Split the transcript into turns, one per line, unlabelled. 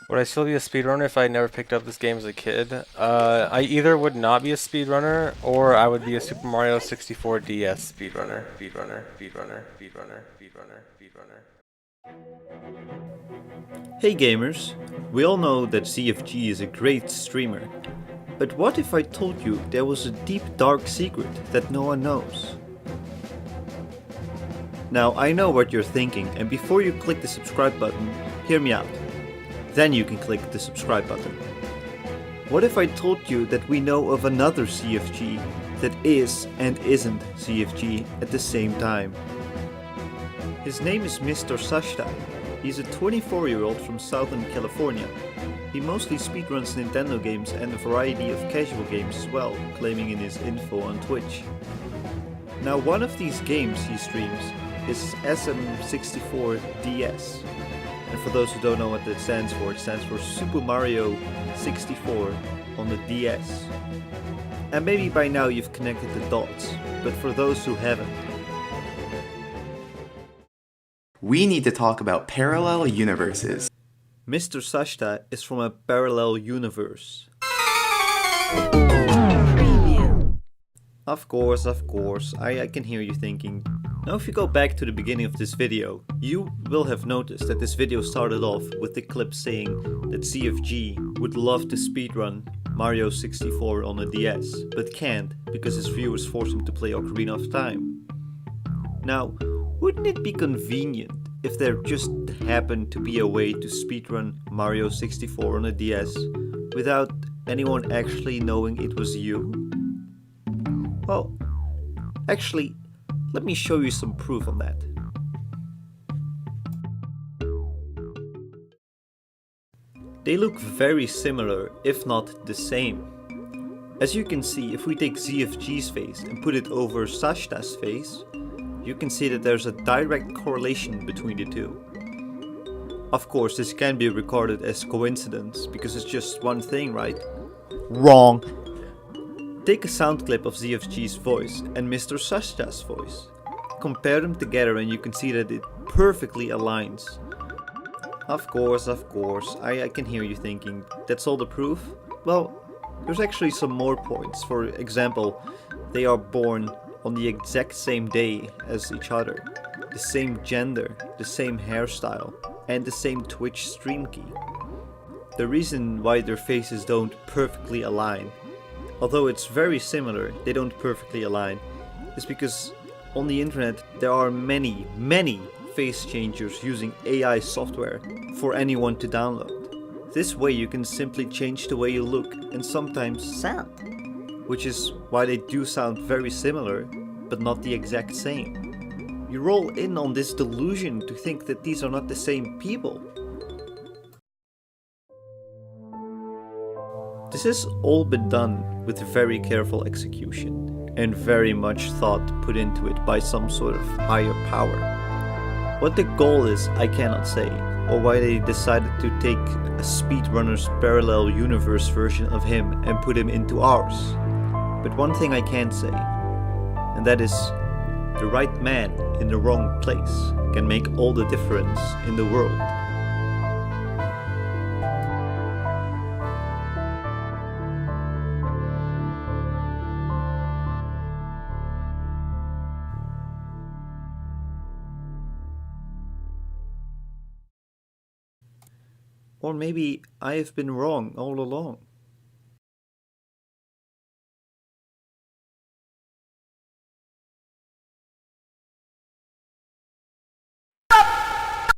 Would I still be a speedrunner if I had never picked up this game as a kid? I either would not be a speedrunner or I would be a Super Mario 64 DS speedrunner. Speedrunner, speedrunner, speedrunner, speedrunner, speedrunner.
Hey gamers, we all know that CFG is a great streamer, but what if I told you there was a deep dark secret that no one knows? Now I know what you're thinking, and before you click the subscribe button, hear me out. Then you can click the subscribe button. What if I told you that we know of another CFG that is and isn't CFG at the same time? His name is Mr. Sashta. He's a 24-year-old from Southern California. He mostly speedruns Nintendo games and a variety of casual games as well, claiming in his info on Twitch. Now one of these games he streams is SM64DS. And for those who don't know what that stands for, it stands for Super Mario 64 on the DS. And maybe by now you've connected the dots, but for those who haven't,
we need to talk about parallel universes.
Mr. Sashta is from a parallel universe. Of course, I can hear you thinking. Now if you go back to the beginning of this video, you will have noticed that this video started off with the clip saying that CFG would love to speedrun Mario 64 on a DS, but can't because his viewers force him to play Ocarina of Time. Now, wouldn't it be convenient if there just happened to be a way to speedrun Mario 64 on a DS without anyone actually knowing it was you? Well, actually, let me show you some proof on that. They look very similar, if not the same. As you can see, if we take ZFG's face and put it over Sashta's face, you can see that there's a direct correlation between the two. Of course, this can be regarded as coincidence, because it's just one thing, right? Wrong! Take a sound clip of ZFG's voice and Mr. Sashta's voice. Compare them together and you can see that it perfectly aligns. Of course, I can hear you thinking, that's all the proof? Well, there's actually some more points. For example, they are born on the exact same day as each other, the same gender, the same hairstyle, and the same Twitch stream key. The reason why their faces don't perfectly align, although it's very similar, they don't perfectly align, is because on the internet there are many face changers using AI software for anyone to download. This way you can simply change the way you look and sometimes sound, which is why they do sound very similar, but not the exact same. You roll in on this delusion to think that these are not the same people. This has all been done with very careful execution and very much thought put into it by some sort of higher power. What the goal is, I cannot say, or why they decided to take a speedrunner's parallel universe version of him and put him into ours. But one thing I can say, and that is, the right man in the wrong place can make all the difference in the world. Or maybe I have been wrong all along.